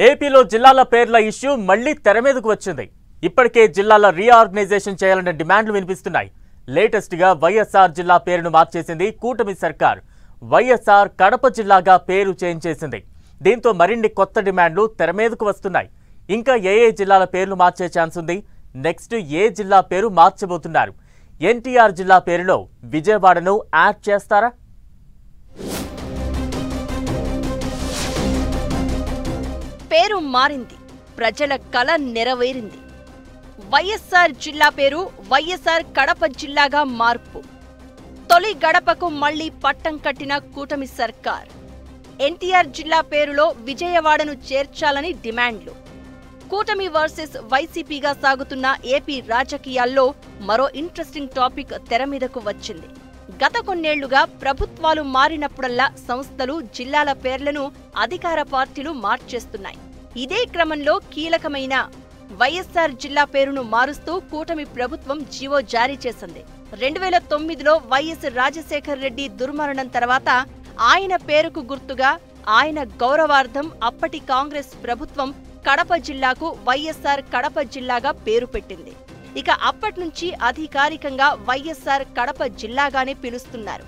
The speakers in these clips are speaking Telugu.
ఏపీలో జిల్లాల పేర్ల ఇష్యూ మళ్లీ తెర మీదకు వచ్చింది. ఇప్పటికే జిల్లాల రీఆర్గనైజేషన్ చేయాలన్న డిమాండ్లు వినిపిస్తున్నాయి. లేటెస్ట్ గా వైఎస్ఆర్ జిల్లా పేరును మార్చేసింది కూటమి సర్కార్. వైఎస్ఆర్ కడప జిల్లాగా పేరు చేంజ్ చేసింది. దీంతో మరిన్ని కొత్త డిమాండ్లు తెర మీదకు వస్తున్నాయి. ఇంకా ఏ జిల్లాల పేర్లు మార్చే ఛాన్స్ ఉంది? నెక్స్ట్ ఏ జిల్లా పేరు మార్చబోతున్నారు? ఎన్టీఆర్ జిల్లా పేరులో విజయవాడను యాడ్ చేస్తారా? పేరు మారింది, ప్రజల కల నెరవేరింది. వైఎస్ఆర్ జిల్లా పేరు వైఎస్ఆర్ కడప జిల్లాగా మార్పు. తొలి గడపకు మళ్లీ పట్టం కట్టిన కూటమి సర్కార్. ఎన్టీఆర్ జిల్లా పేరులో విజయవాడను చేర్చాలని డిమాండ్లు. కూటమి వర్సెస్ వైసీపీగా సాగుతున్న ఏపీ రాజకీయాల్లో మరో ఇంట్రెస్టింగ్ టాపిక్ తెర మీదకు వచ్చింది. గత కొన్నేళ్లుగా ప్రభుత్వాలు మారినప్పుడల్లా సంస్థలు, జిల్లాల పేర్లను అధికార పార్టీలు మార్చేస్తున్నాయి. ఇదే క్రమంలో కీలకమైన వైఎస్ఆర్ జిల్లా పేరును మారుస్తూ కూటమి ప్రభుత్వం జీవో జారీ చేసింది. 2009లో వైఎస్ రాజశేఖర్ రెడ్డి దుర్మరణం తర్వాత ఆయన పేరుకు గుర్తుగా, ఆయన గౌరవార్థం అప్పటి కాంగ్రెస్ ప్రభుత్వం కడప జిల్లాకు వైఎస్ఆర్ కడప జిల్లాగా పేరు పెట్టింది. ఇక అప్పట్నుంచి అధికారికంగా వైఎస్ఆర్ కడప జిల్లాగానే పిలుస్తున్నారు.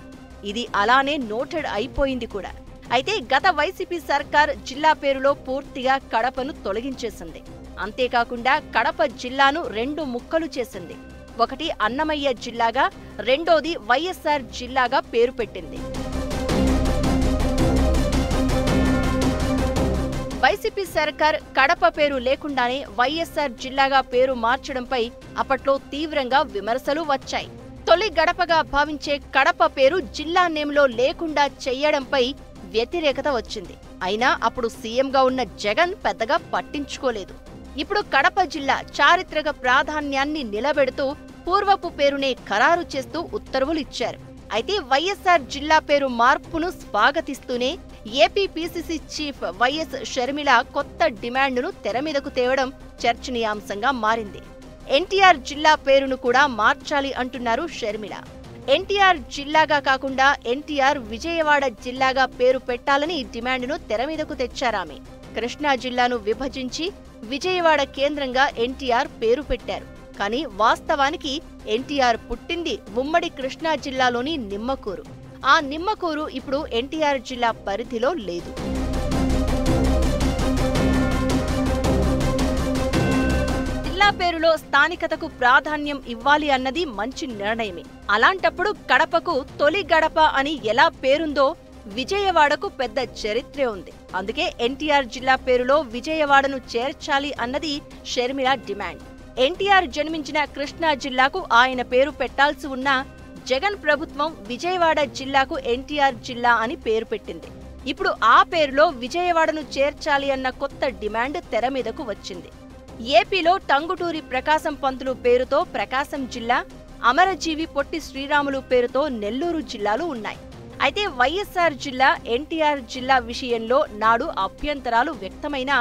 ఇది అలానే నోటెడ్ అయిపోయింది కూడా. అయితే గత వైసీపీ సర్కార్ జిల్లా పేరులో పూర్తిగా కడపను తొలగించేసింది. అంతేకాకుండా కడప జిల్లాను 2 ముక్కలు చేసింది. ఒకటి అన్నమయ్య జిల్లాగా, రెండోది వైఎస్ఆర్ జిల్లాగా పేరు పెట్టింది. వైసీపీ సర్కార్ కడప పేరు లేకుండానే వైఎస్ఆర్ జిల్లాగా పేరు మార్చడంపై అప్పట్లో తీవ్రంగా విమర్శలు వచ్చాయి. తొలి గడపగా భావించే కడప పేరు జిల్లా నేమ్లో లేకుండా చెయ్యడంపై వ్యతిరేకత వచ్చింది. అయినా అప్పుడు సీఎంగా ఉన్న జగన్ పెద్దగా పట్టించుకోలేదు. ఇప్పుడు కడప జిల్లా చారిత్రక ప్రాధాన్యాన్ని నిలబెడుతూ పూర్వపు పేరునే ఖరారు చేస్తూ ఉత్తర్వులు ఇచ్చారు. అయితే వైఎస్ఆర్ జిల్లా పేరు మార్పును స్వాగతిస్తూనే AP PCC chief YS Sharmila కొత్త డిమాండ్ను తెర మీదకు తేవడం చర్చనీయాంశంగా మారింది. ఎన్టీఆర్ జిల్లా పేరును కూడా మార్చాలి అంటున్నారు షర్మిల. ఎన్టీఆర్ జిల్లాగా కాకుండా ఎన్టీఆర్ విజయవాడ జిల్లాగా పేరు పెట్టాలని డిమాండ్ను తెర మీదకు తెచ్చారామె. కృష్ణా జిల్లాను విభజించి విజయవాడ కేంద్రంగా ఎన్టీఆర్ పేరు పెట్టారు. కానీ వాస్తవానికి ఎన్టీఆర్ పుట్టింది ఉమ్మడి కృష్ణా జిల్లాలోని నిమ్మకూరు. ఆ నిమ్మకూరు ఇప్పుడు ఎన్టీఆర్ జిల్లా పరిధిలో లేదు. జిల్లా పేరులో స్థానికతకు ప్రాధాన్యం ఇవ్వాలి అన్నది మంచి నిర్ణయమే. అలాంటప్పుడు కడపకు తొలి గడప అని ఎలా పేరుందో విజయవాడకు పెద్ద చరిత్రే ఉంది. అందుకే ఎన్టీఆర్ జిల్లా పేరులో విజయవాడను చేర్చాలి అన్నది షర్మిల డిమాండ్. ఎన్టీఆర్ జన్మించిన కృష్ణా జిల్లాకు ఆయన పేరు పెట్టాల్సి ఉన్నా జగన్ ప్రభుత్వం విజయవాడ జిల్లాకు ఎన్టీఆర్ జిల్లా అని పేరు పెట్టింది. ఇప్పుడు ఆ పేరులో విజయవాడను చేర్చాలి అన్న కొత్త డిమాండ్ తెర మీదకు వచ్చింది. ఏపీలో టంగుటూరి ప్రకాశం పంతులు పేరుతో ప్రకాశం జిల్లా, అమరజీవి పొట్టి శ్రీరాములు పేరుతో నెల్లూరు జిల్లాలు ఉన్నాయి. అయితే వైఎస్ఆర్ జిల్లా, ఎన్టీఆర్ జిల్లా విషయంలో నాడు అభ్యంతరాలు వ్యక్తమైనా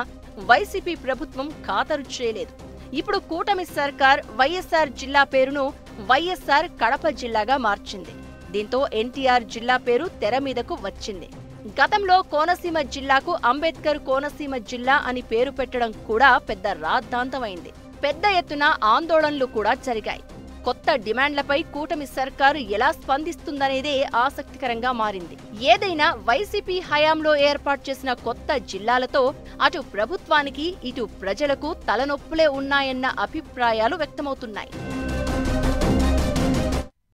వైసీపీ ప్రభుత్వం ఖాతరు చేయలేదు. ఇప్పుడు కూటమి సర్కార్ వైఎస్ఆర్ జిల్లా పేరును వైఎస్ఆర్ కడప జిల్లాగా మార్చింది. దీంతో ఎన్టీఆర్ జిల్లా పేరు తెర మీదకు వచ్చింది. గతంలో కోనసీమ జిల్లాకు అంబేద్కర్ కోనసీమ జిల్లా అని పేరు పెట్టడం కూడా పెద్ద రాద్ధాంతమైంది. పెద్ద ఎత్తున ఆందోళనలు కూడా జరిగాయి. కొత్త డిమాండ్లపై కూటమి సర్కారు ఎలా స్పందిస్తుందనేదే ఆసక్తికరంగా మారింది. ఏదైనా వైసీపీ హయాంలో ఏర్పాటు చేసిన కొత్త జిల్లాలతో అటు ప్రభుత్వానికి, ఇటు ప్రజలకు తలనొప్పులే ఉన్నాయన్న అభిప్రాయాలు వ్యక్తమవుతున్నాయి.